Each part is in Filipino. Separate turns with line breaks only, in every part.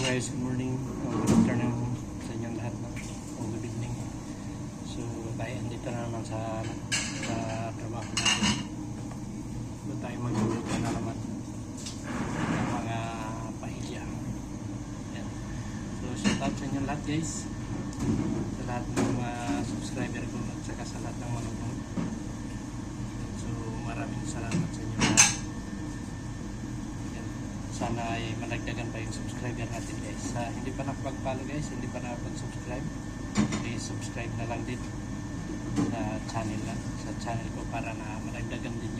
guys, good morning, good afternoon sa inyong lahat, no? O good evening. So tayo andito na naman sa trabaho natin. Doon tayo magluluto na naman ng mga paella. Yan. So shout out sa inyong lahat guys, sa lahat ng mga subscriber ko at saka sa lahat ng manonood. So maraming salamat sa inyong lahat. Sana ay malagdagan pa yung subscriber natin guys. Hindi pa nakapag-follow guys, hindi pa nakapag-subscribe, please subscribe na lang din sa channel ko para na malagdagan din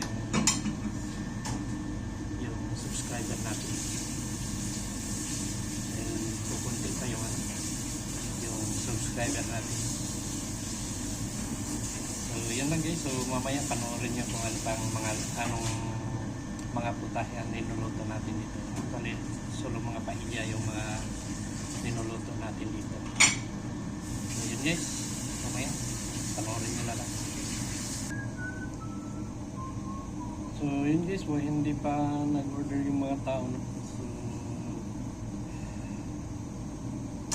yung subscriber natin. And pupunti pa yung subscriber natin. So yan lang guys. So mamaya panoorin nyo kung ano pang mga putahe ang ninuluto natin dito. Actually, solo mga paella yung mga ninuluto natin dito. So yun guys, mamaya panoorin nyo na lang. So yun guys, hindi pa nag-order yung mga tao, no? So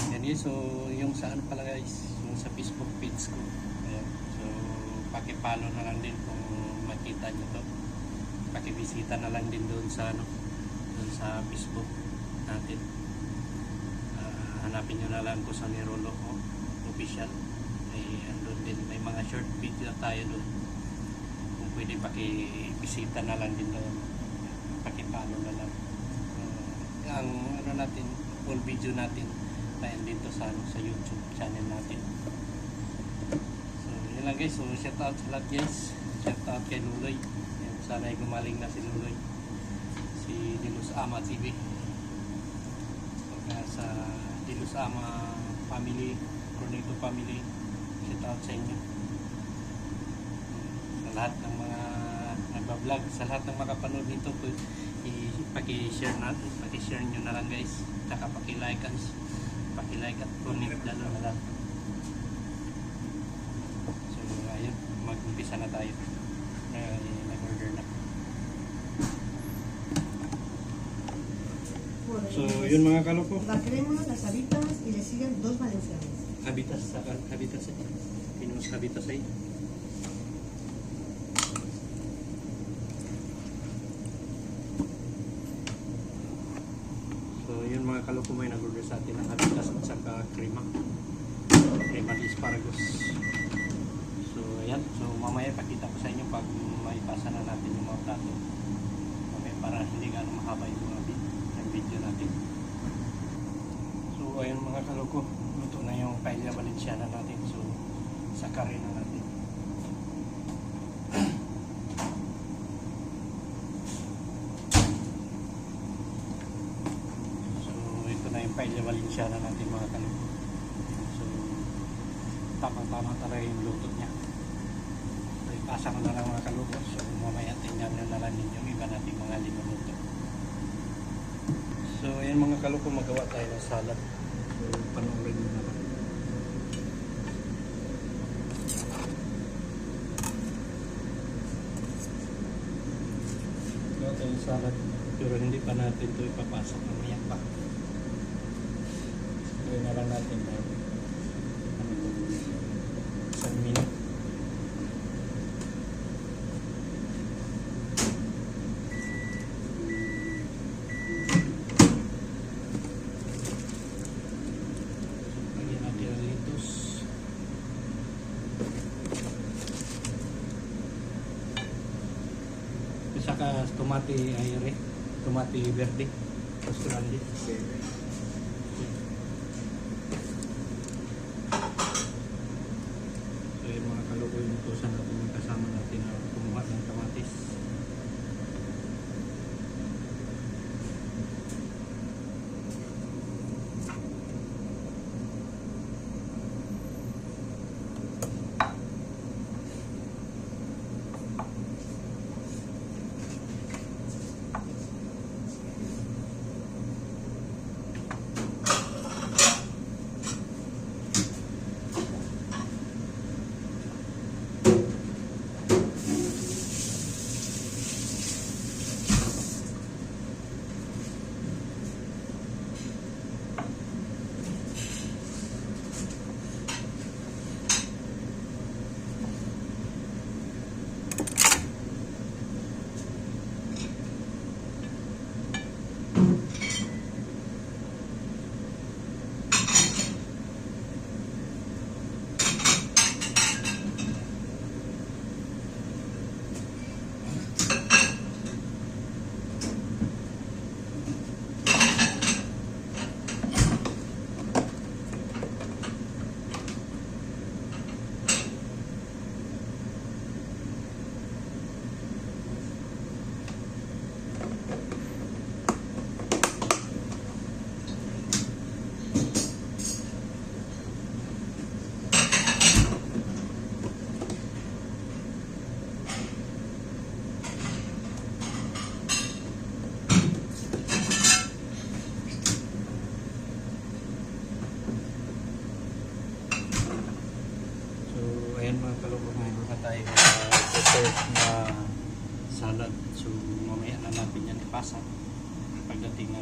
yan guys, so yung sa ano pala guys, yung sa Facebook page ko. Ayan. So pakipalo na lang din kung makita nyo to. Pakibisita na lang din doon sa Facebook natin. Hanapin nyo na lang ko sa Nirolo official. Andun din may mga short video tayo doon. Kung pwede pakibisita na lang din doon. Pakipalo na lang. Ang natin, full video natin tayo dito sa YouTube channel natin. So yun lang guys. So shout out sa lahat guys. Shout out kay Luloy. Sana ay gumaling na si Luloy, si Dilos Ama TV. Pagka sa Dilos Ama family, Cornito family, shout out sa inyo. Sa lahat ng mga nagbablog, sa lahat ng makapanood nito, paki-share natin, paki-share nyo na lang guys. Tsaka paki-like at comment lalo na lang. So ayun, mag-umpisa na tayo. Nag-order na. So, yun mga kaloko.
La crema, las habitas y le siguen 2 valencianas.
Habitas eh. Pinus habitas eh. So, yun mga kaloko, may nag-order sa atin ng habitas at saka crema. Crema de asparagus. So, ayan. So, mamaya pakita ko sa inyo pag may pasa na natin yung mga plato. Okay, para hindi gano'ng mahaba yung mga video natin. So, ayun mga kaloko. Luto na yung paella valenciana natin. So, sakarin na natin. So, ito na yung paella valenciana natin mga kaloko. So, tamang-tamang talaga yung luto niya. Ipasa ko na lang mga kaloko. So mamaya tingnan nyo na lang yung iba natin mga linuluto. So ayan mga kaloko, magawa tayo ng salad. So panoorin nyo naman. Magawa tayo ng salad. Pero hindi pa natin ito ipapasok mamaya pa. So na lang natin isang minute. Saka tomate aire, tomate verde, australi. So yung mga kaloko yung utusan natin yung kasama natin na kumuha ng kamatis. pasa pagdating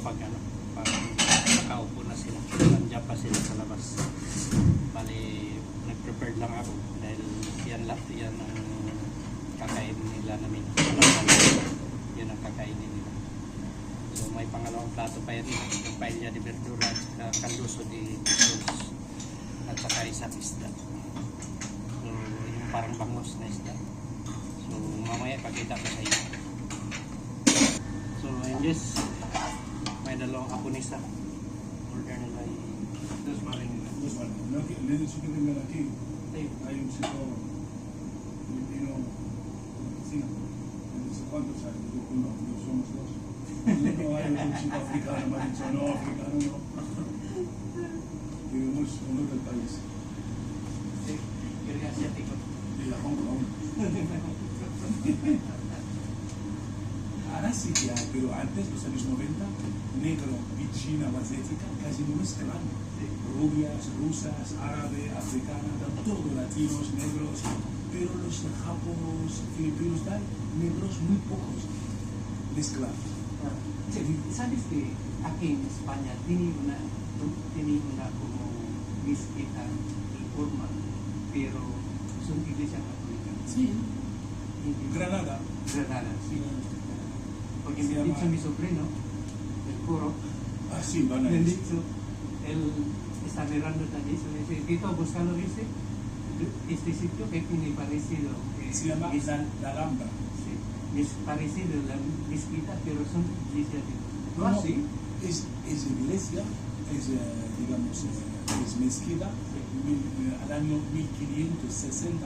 pag nakaupo na sila, nandiyan pa sila sa labas. Bali, nag-prepare lang ako dahil yan ang kakainin nila namin. Yan ang kakainin nila. So may pangalawang plato pa yan, yung paella de verdura at caldoso de sauce at saka isang isda. So yung parang bangos na isda. So mamaya pakita ko sa inyo. So and yes, may dalawang apunisa. Order nila yung dos marinela.
Dos vale. No, le he dicho que vengan aquí. Hay un sitio, vino de la cocina. No sé cuántos hay. Uno, somos dos. No hay un chico africano, me ha dicho no, africano no. Vivimos en otro país.
Sí, quiere asiático.
Y a Hong Kong. Ahora sí que hay, pero antes, los años 90, negro y china o asiática casi no mezclan. Rubias, rusas, árabe, africana, todo, latinos, negros, pero los japoneses, filipinos, tal, negros muy pocos mezclados.
¿Sabes que aquí en España tiene una como mezquita en forma, pero son iglesias católicas?
Sí. Granada.
Granada, sí. Porque
Se
me ha
llama-
dicho mi sobrino, el coro,
Ah, sí, van a
me ha
ir.
dicho, él está mirando también, me dice, Tito, buscando este sitio que tiene parecido.
Se llama
es,
La Alhambra.
sí, es parecido a la mezquita, pero son iglesias de...
No,
¿Ah, sí?
es iglesia, es, digamos, es mezquita, al año 1560,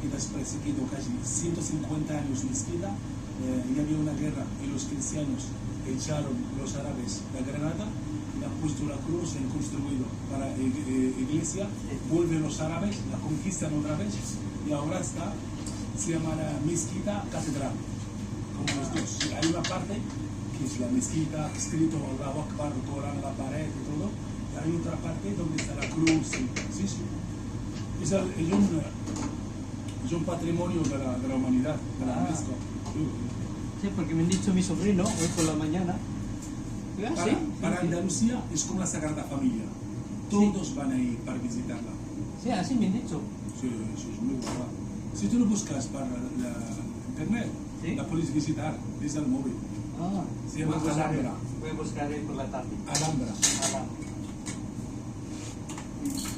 y después se quedó casi 150 años mezquita, y había una guerra, y los cristianos echaron los árabes de Granada, y han puesto la cruz, han construido para iglesia, vuelven los árabes, la conquistan otra vez, y ahora está, se llama la mezquita catedral, como los dos. Hay una parte que es la mezquita, escrito Allahu Akbar, Corán, la pared y todo, y hay otra parte donde está la cruz, sí, sí. Es un patrimonio de la humanidad, de la UNESCO.
Sí, porque me han dicho mi sobrino hoy por la mañana. Ah,
Para,
sí,
para
sí,
Andalucía es como la Sagrada Familia. Todos van a ir para visitarla.
sí, así me han dicho.
Sí, eso es muy guapa. Si tú lo buscas para internet,
¿Sí?
la puedes visitar desde el móvil.
Ah,
Se llama Alhambra.
Voy a buscar ahí por la tarde.
Alhambra.
Alhambra.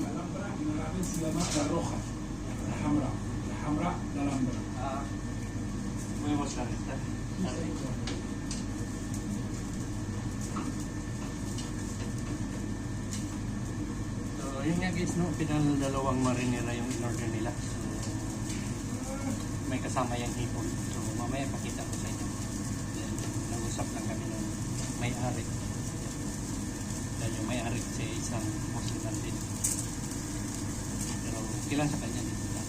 Alhambra en árabe se llama La Roja. La Hamra. La Hamra, la Alhambra.
Ah, voy a buscar esta. So, yun nga guys, no, dalawang marinera yung in-order nila. So, may kasama yung hipon. So, mamaya pakita ko sa inyo. Then, nag-usap lang kami ng may-ari. Dahil yung may-ari kasi isang Muslim din. Pero okay lang sa kanya dito lang.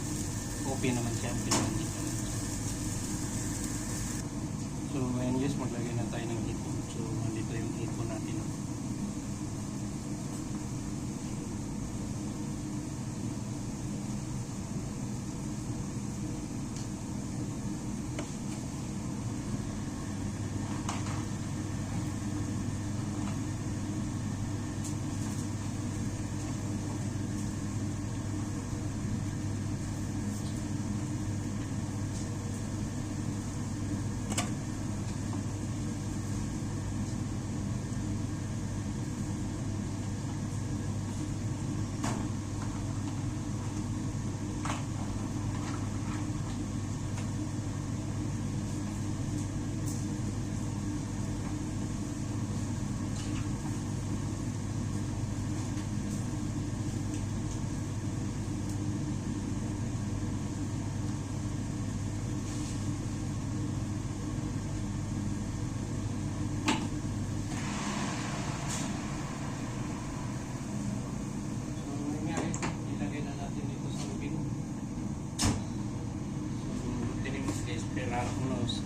Okay naman siya, okay naman dito. So, ngayon guys, maglagay na tayo ng hipon. So, nandito yung hipon natin. No? Esperar unos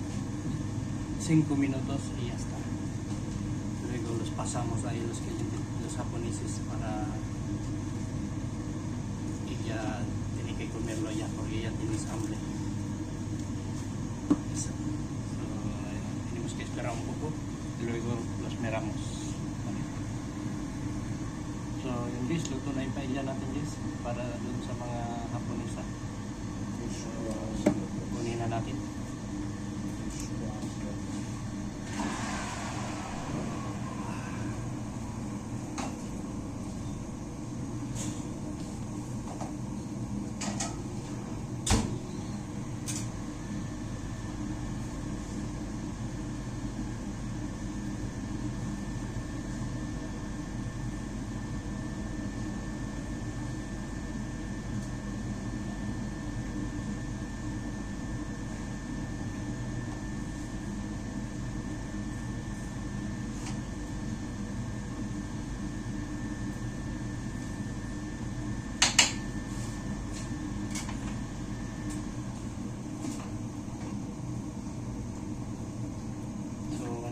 5 minutos y ya está. Luego los pasamos ahí los japoneses para y ya tiene que comerlo ya porque ya tienes hambre. Eso. So, tenemos que Esperamos un poco y luego los meramos. Vale. So, yung guys, luto na yung paella natin guys para dun sa mga Haponesa. So, kunin na natin.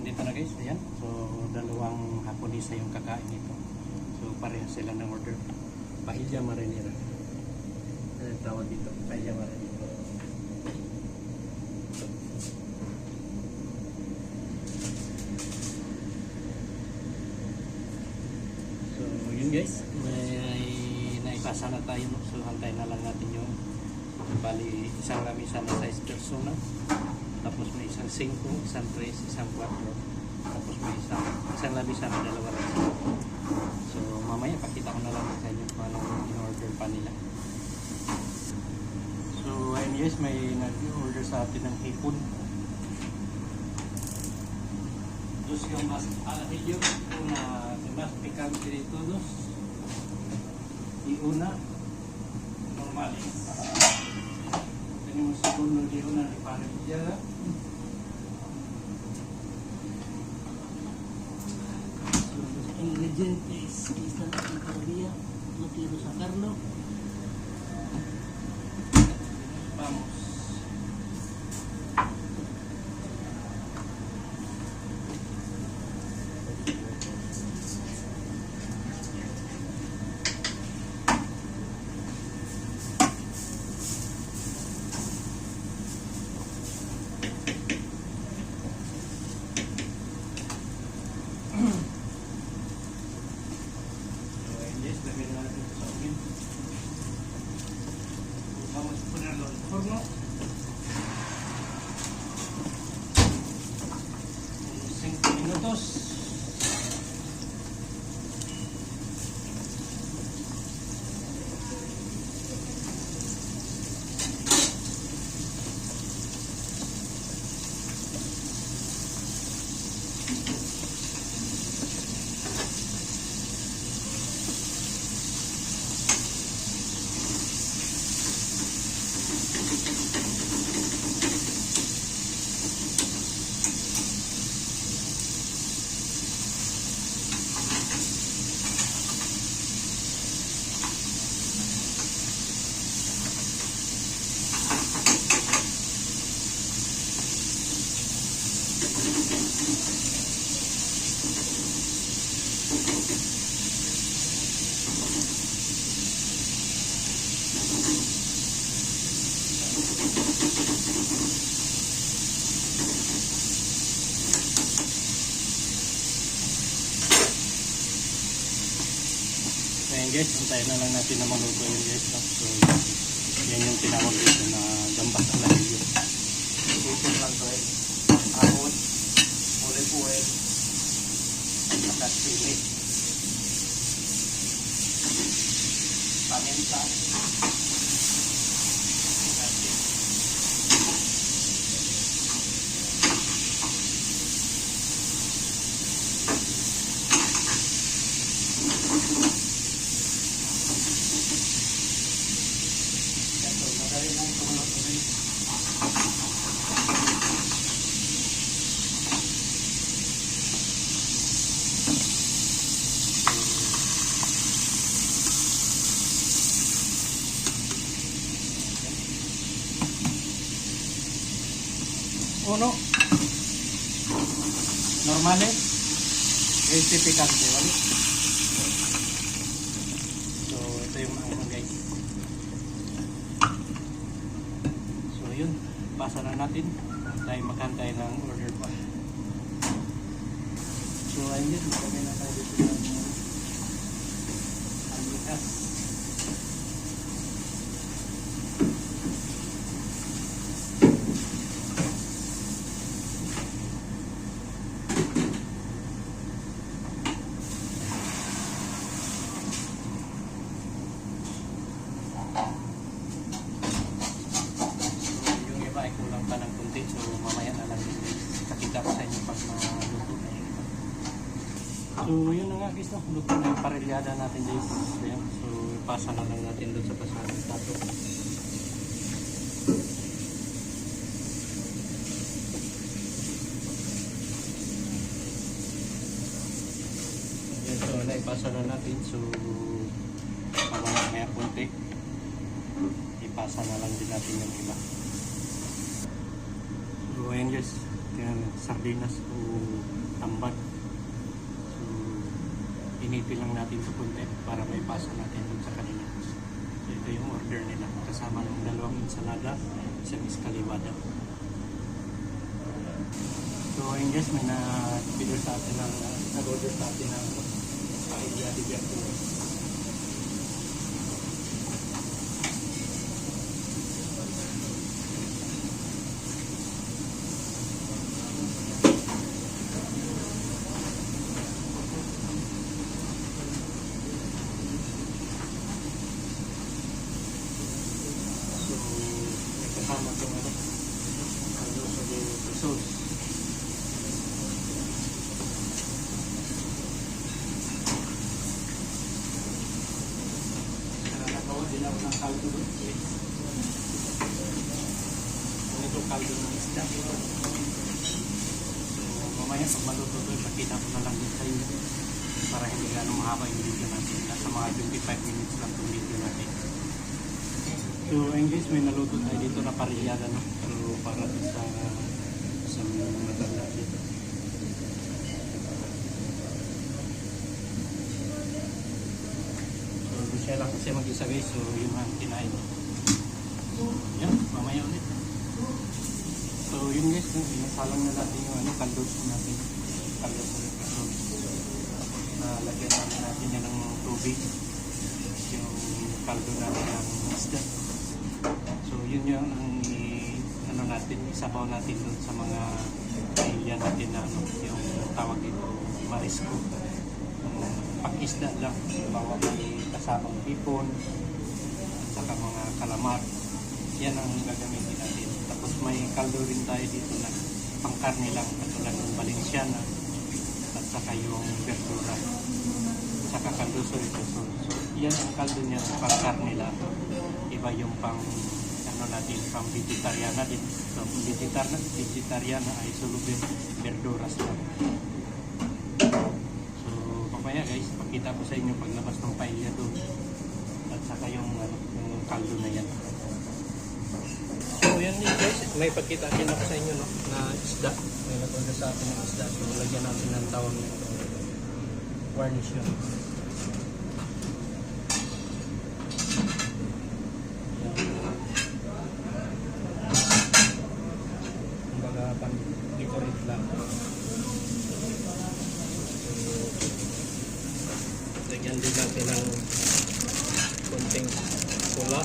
Dito na guys, ayan. So, dalawang Haponesa yung kakain nito. So, pareho sila ng order. Paella marinera. Tawag dito, paella marinera. So, yun guys. May naipasa na tayo. So, hantayin na lang natin yung bali isang lamisa na size persona. Tapos may isang 5, isang 3, isang 4. Tapos may isang labisa na dalawa rin. So mamaya pakita ko na lang sa inyo kung anong in-order pa nila. So ayun guys, may nag-order sa atin ng hipon. Dos yung mas alajillo, una de más picante de todos y una normales. Tenemos segundo de una de parrillada. Ingredientes que están aquí todavía, no quiero sacarlo. Vamos. Vamos a ponerlo en el horno. Unos 5 minutos. Ayan guys, antayin na lang natin na maluto yun guys. No? So, yan yung tinawag dito na gambas ang lahilyo. Dito lang to eh. Ahon, olive oil, at chili. Paminta. Uno normales, este picante, ¿vale? So, ito yung mga guys. So, yun. Pasa na natin. Tayo magkantay ng order pa. ayun yun, magagay na tayo dito ng almitas. Yung iba ay kulang pa ng kunti, so mamaya na lang din kakita ko sa inyo pag maluto na yung iba. So yun na nga guys, no? Luto na yung parelyada natin guys. Ayan. So ipasa na lang natin doon sa pasahan tato. Ayan, so naipasa na natin. So mamaya kunti ipasa na lang din natin yung iba. So ayan guys, yan, sardinas o tambak. So inipil lang natin ito kunti para maipasa natin dun sa kanila. So ito yung order nila kasama ng dalawang ensalada, isang escalivada. So ayan guys, may nag-order sa atin ng paella de verduras. Kasama itong caldoso de sauce. Nagawa din ako ng caldo doon. Ito caldo ng isda. So mamaya pag maluto doon, makita ko na lang din sa inyo para hindi gano'ng mahaba yung video natin. Nasa mga 25 minutes lang itong video natin. So guys, may naluto tayo dito na parelyada, no? So para sa mga matanda dito. So siya lang kasi mag-isa guys, so yun ang kinain. Yan, mamaya ulit. So yun guys, inasalang na natin yung caldoso natin. Caldoso de verduras. Lagyan natin yan ng tubig. Yung caldo natin ng isda. So yun yung isabaw natin doon sa mga paella natin na yung tawag dito marisco. Pag-isda lang, bawa may kasamang hipon at saka mga kalamar. Yan ang gagamitin natin. Tapos may kaldo rin tayo dito na pangkarne lang, katulad ng Valenciana at saka yung verdura at saka caldoso ito. So yan ang kaldo niya, pangkarne lang. Iba yung pang natin, pang vegetariana din. So vegetariana ay solo verduras lang. So mamaya guys, pakita ko sa inyo paglabas ng paella doon at saka yung kaldo na yan. So yan guys, may pagkita din ako sa inyo, no, na isda. May nag-order sa atin ng isda. So lagyan natin ng tawag nito, garnish yun. Pang-decorate lang. Lagyan din natin ng konting pula.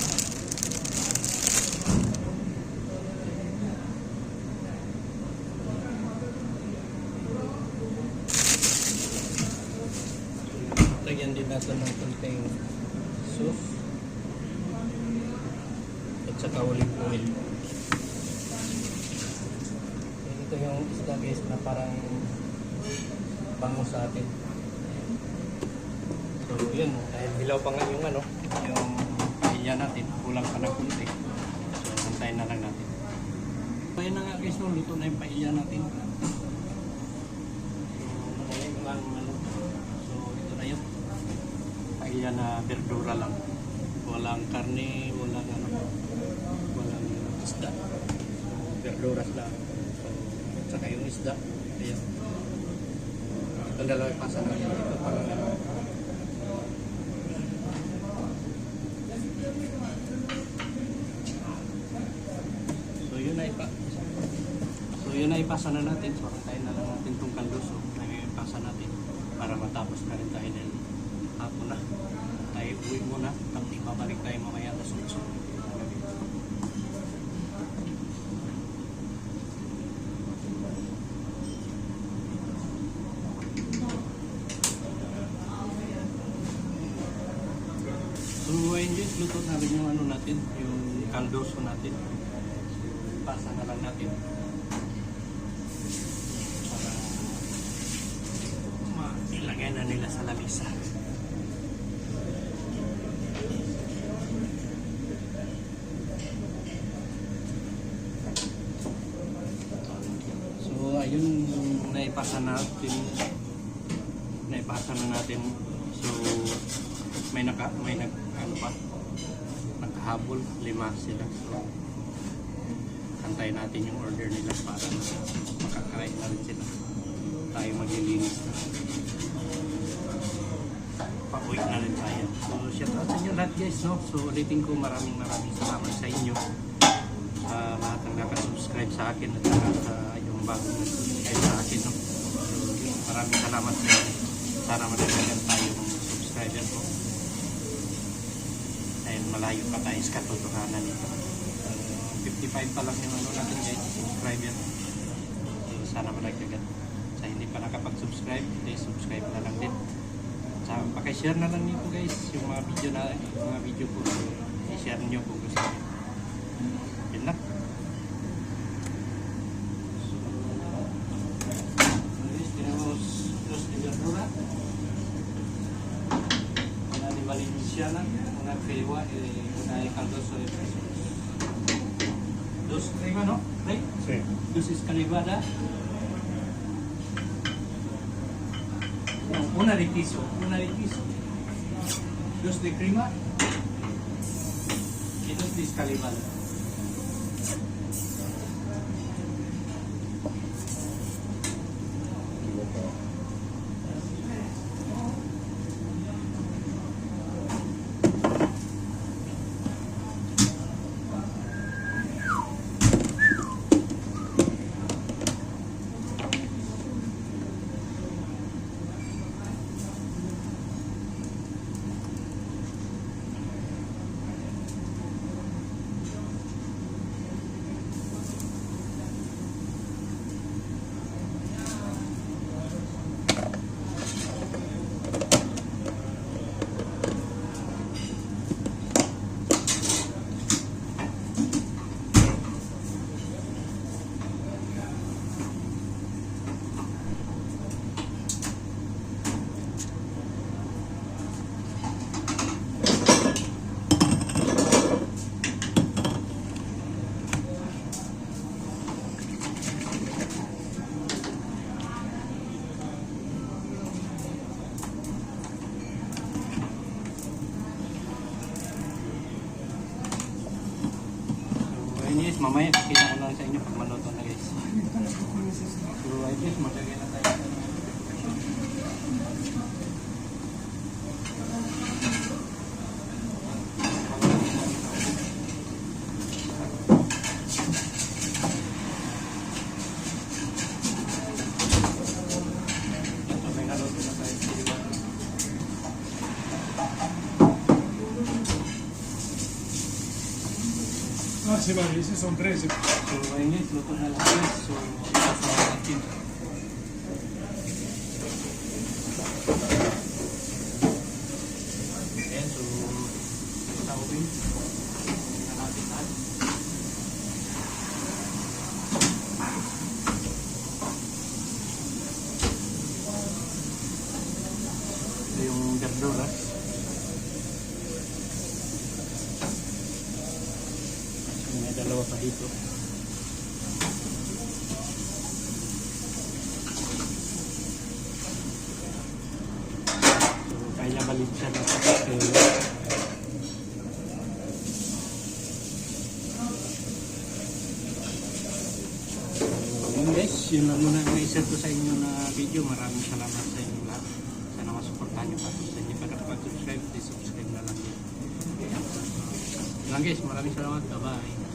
Lagyan din natin ng konting sauce at saka olive oil. Ito yung isda guys na parang bango sa atin. So yun, dahil bilaw pa nga yung yung paella natin, kulang pa ng kunti. So antayin na lang natin. So yun na nga guys, luto na yung paella natin. So ito na yun, paella na verdura lang, walang karne, walang walang isda, verduras lang. Saka yung isda. Ayan. Ito dalawa ipasa natin dito pang So yun na ipasa na natin. So antayin na lang natin itong caldoso na ipasa natin. para matapos na rin tayo dahil hapon na. Tayo uwi muna, tapos ibabalik tayo mamaya alas 8. So ayun guys, luto na rin yung ano natin, yung kaldoso natin. Pasa na lang natin. Para ilagay na nila sa lamisa. So ayun yung naipasa natin. Naipasa na natin. So may ano pa, nakahabol 5 sila. So kantayin natin yung order nila para makakain na rin sila. Tayo maglilinis na. Pa-uwi na rin tayo. So shout out sa inyo lahat guys, no? So ulitin ko maraming salamat sa inyo. Lahat ng nakasubscribe sa akin at sa yung bagong nag-subscribe sa akin, no? So maraming salamat sa inyo. Sana madagdagan tayo ng subscriber ko. Dahil malayo pa tayo sa katotohanan nito. 55 pa lang yung ano natin guys, subscriber. So sana madagdagan. Sa hindi pa nakapag-subscribe, please subscribe na lang din. Sa paki-share na lang nito guys, yung mga video ko. I-share niyo kung gusto niyo. Yun lang. So, guys, tenemos dos de verdura. Una de valenciana, una feijoa y una de caldoso de queso. Dos crema, ¿no? ¿Rey?
Sí.
Dos escalivada. No, una de queso. Dos de crema y dos de escalivada. Guys, mamaya pakita ko lang sa inyo pag maluto na guys. So I guess magagay na tayo. Ito may naluto na tayo.
Ah, sí, vale, esos son 13.
So ayun guys, luto na lang guys. So ipasa na natin. Ayan, so sa oven. Na natin tayo. Ito yung verduras. May dalawa pa dito. So, kaya balik siya na sa papel. Yun guys, yun lang muna ang isa ko sa inyo na video. Maraming salamat sa inyo lahat. Sana masuportahan nyo pa. Sa hindi pa nakapag-subscribe, please subscribe na lang din. Lang guys, maraming salamat. Bye-bye.